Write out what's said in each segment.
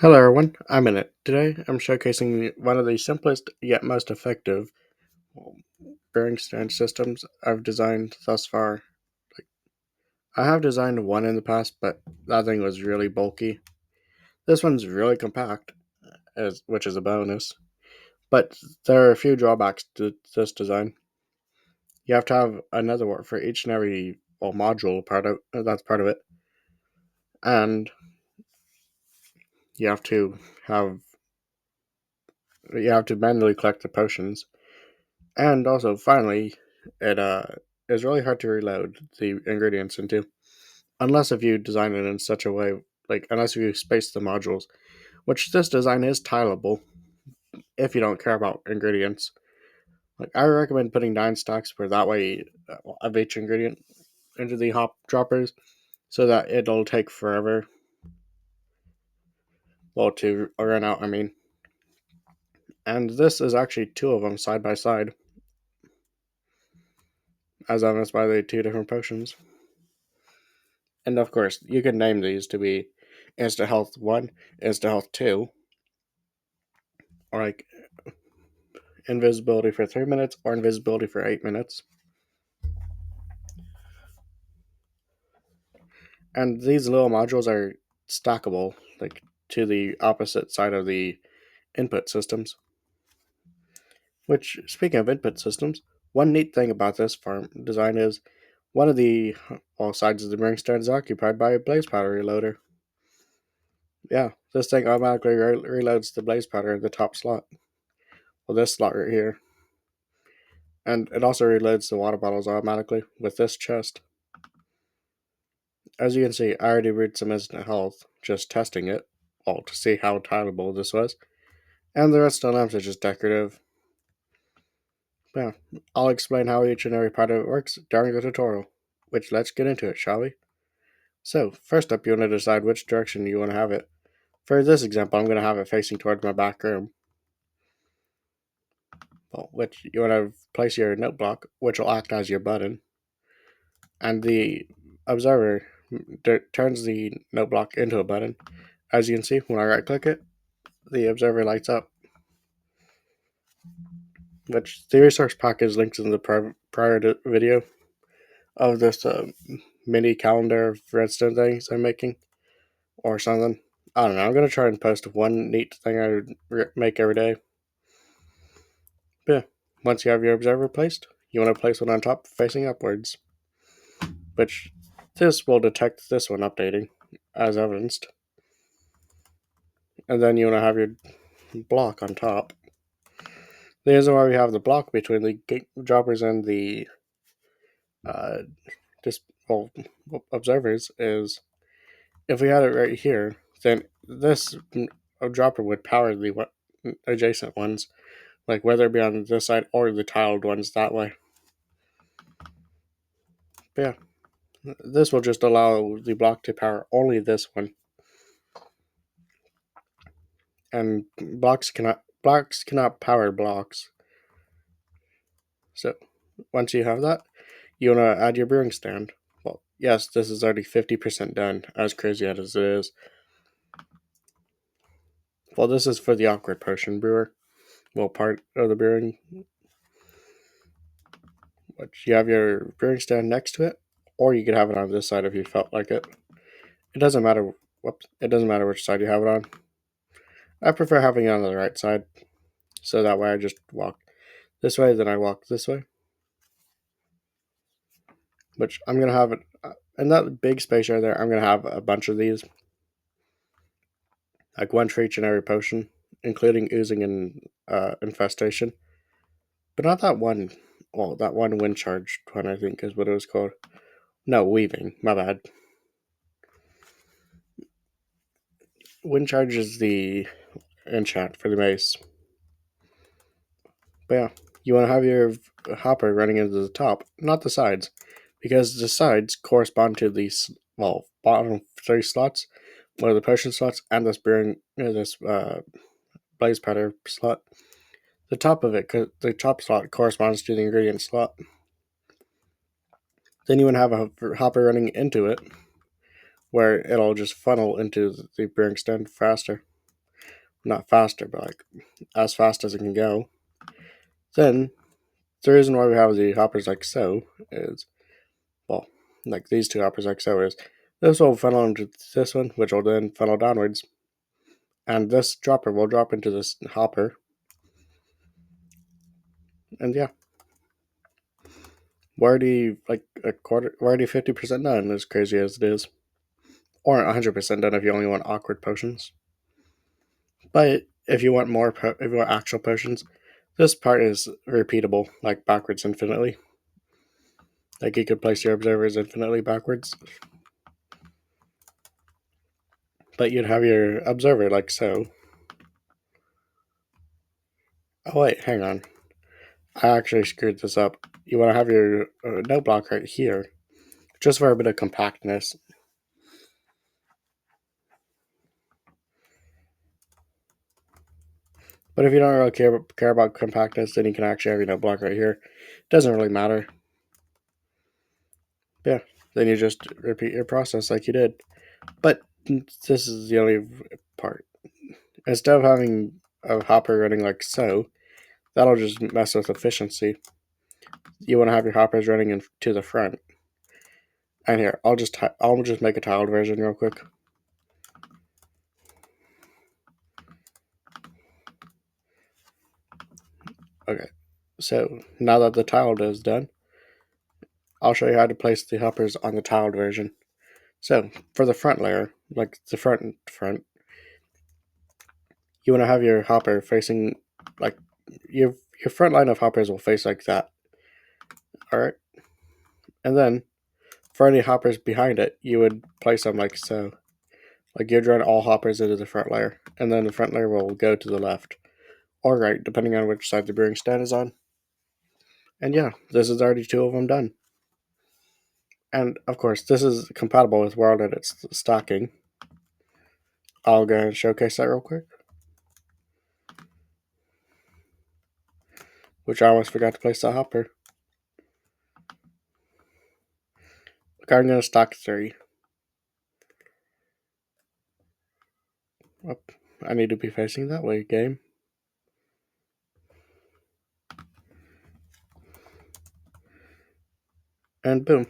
Hello everyone, I'm in it. Today I'm showcasing one of the simplest yet most effective bearing stand systems I've designed thus far. I have designed one in the past, but that thing was really bulky. This one's really compact, which is a bonus. But there are a few drawbacks to this design. You have to have another one for each and every module that's part of it, and you have to have you have to manually collect the potions. And also, finally, it is really hard to reload the ingredients into, unless if you design it in such a way, unless if you space the modules, which this design is tileable if you don't care about ingredients. Like I recommend putting 9 stacks per that way of each ingredient into the hop droppers, so that it'll take forever. Well, to run out, I mean. And this is actually two of them side by side, as evidenced by the two different potions. And of course, you can name these to be Insta Health 1, Insta Health 2, or like invisibility for 3 minutes or invisibility for 8 minutes. And these little modules are stackable, like to the opposite side of the input systems. Which, speaking of input systems, one neat thing about this farm design is one of the sides of the ring stand is occupied by a blaze powder reloader. Yeah, this thing automatically reloads the blaze powder in the top slot. Well, this slot right here. And it also reloads the water bottles automatically with this chest. As you can see, I already read some instant health just testing it, to see how tileable this was, and the rest of the lamps are just decorative. Yeah, I'll explain how each and every part of it works during the tutorial, which let's get into it, shall we? So, first up, you want to decide which direction you want to have it. For this example, I'm going to have it facing towards my back room, which you want to place your note block, which will act as your button, and the observer turns the note block into a button. As you can see, when I right click it, the observer lights up, which the resource pack is linked in the prior video of this mini calendar of redstone things I'm making, or something. I don't know. I'm going to try and post one neat thing I make every day. But yeah, once you have your observer placed, you want to place one on top facing upwards, which this will detect this one updating, as evidenced. And then you want to have your block on top. The reason why we have the block between the droppers and the uh, just observers is if we had it right here, then this dropper would power the adjacent ones, like whether it be on this side or the tiled ones that way. But yeah, this will just allow the block to power only this one, and blocks cannot power blocks. So once you have that, you want to add your brewing stand. Well, yes, this is already 50% done, as crazy as it is. Well, this is for the awkward potion brewer. Well, part of the brewing. But you have your brewing stand next to it, or you could have it on this side if you felt like it. It doesn't matter. Whoops, it doesn't matter which side you have it on. I prefer having it on the right side, so that way I just walk this way, then I walk this way. Which I'm gonna have it in that big space right there. I'm gonna have a bunch of these, like one for each and every potion, including oozing and infestation. But not that one. Well, that one wind charged one, I think, is what it was called. No, weaving. My bad. Wind charge is the enchant for the mace. But yeah, you want to have your hopper running into the top, not the sides, because the sides correspond to these bottom 3 slots, one of the potion slots, and this blaze powder slot. The top of it, the top slot corresponds to the ingredient slot. Then you want to have a hopper running into it, where it'll just funnel into the brewing stand faster. not faster, but like as fast as it can go. Then the reason why we have the hoppers like so is, well, like these two hoppers like so is this will funnel into this one, which will then funnel downwards, and this dropper will drop into this hopper, and yeah, we're already like a quarter, we're already 50% done, as crazy as it is, or 100% done if you only want awkward potions. But if you want more, if you want actual potions, this part is repeatable, like backwards infinitely. Like you could place your observers infinitely backwards, but you'd have your observer like so. Oh wait, hang on. I actually screwed this up. You want to have your note block right here, just for a bit of compactness. But if you don't really care about compactness, then you can actually have your note block right here. Doesn't really matter. Yeah, then you just repeat your process like you did. But this is the only part. Instead of having a hopper running like so, that'll just mess with efficiency. You want to have your hoppers running to the front. And here, I'll just make a tiled version real quick. Okay, so now that the tiled is done, I'll show you how to place the hoppers on the tiled version. So for the front layer, like the front, you want to have your hopper facing like your front line of hoppers will face like that. All right, and then for any hoppers behind it, you would place them like so. Like you'd run all hoppers into the front layer, and then the front layer will go to the left or right, depending on which side the brewing stand is on. And yeah, this is already two of them done. And of course, this is compatible with World Edit's stocking. I'll go and showcase that real quick, which I almost forgot to place the hopper. Okay, I'm going to stock 3. Oh, I need to be facing that way, game. And boom.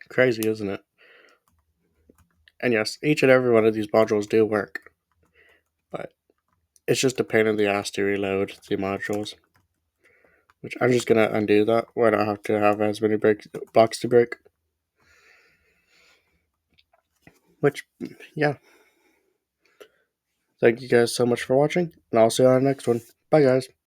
Crazy, isn't it? And yes, each and every one of these modules do work, but it's just a pain in the ass to reload the modules. Which I'm just going to undo that, where I don't have to have as many blocks to break. Which, yeah. Thank you guys so much for watching, and I'll see you on the next one. Bye, guys.